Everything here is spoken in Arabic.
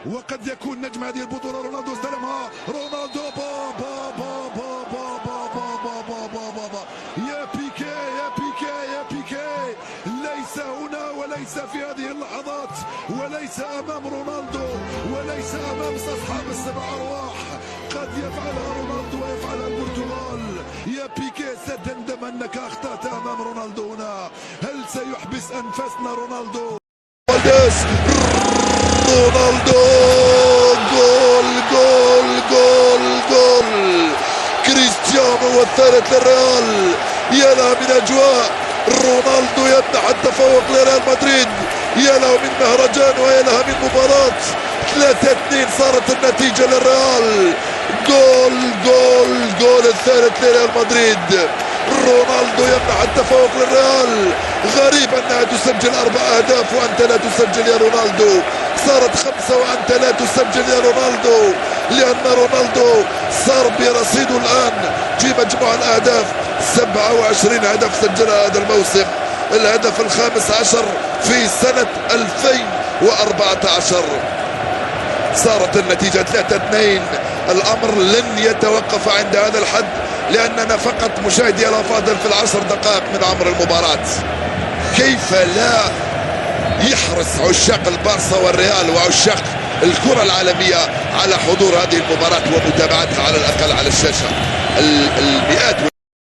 وقد يكون نجم هذه البطولة. رونالدو استلمها، رونالدو با با با با با با با با با با با. يا بيكي يا بيكي يا بيكي، ليس هنا وليس في هذه اللحظات، وليس أمام رونالدو، وليس أمام أصحاب السبع أرواح. قد يفعلها رونالدو ويفعلها البرتغال. يا بيكي ستندم أنك أخطأت أمام رونالدو هنا. هل سيحبس أنفاسنا رونالدو؟ رونالدو، جول جول جول جول كريستيانو والثالث للريال. يا لها من أجواء، رونالدو يمنح التفوق لريال مدريد، يا له من مهرجان ويا لها من مباراة. 3-2 صارت النتيجة للريال. جول جول جول الثالث لريال مدريد. رونالدو يمنح التفوق للريال. غريب أنها تسجل 4 أهداف وأنت لا تسجل يا رونالدو. صارت 5 وأنت لا تسجل يا رونالدو، لأن رونالدو صار برصيده الآن في مجموع الأهداف 27 هدف سجلها هذا الموسم، الهدف ال15 في سنة 2014. صارت النتيجة 3-2. الأمر لن يتوقف عند هذا الحد، لأننا فقط مشاهدي الأفاضل في ال10 دقائق من عمر المباراة. كيف لا يحرص عشاق البارسا والريال وعشاق الكرة العالمية على حضور هذه المباراة ومتابعتها على الأقل على الشاشة. المئات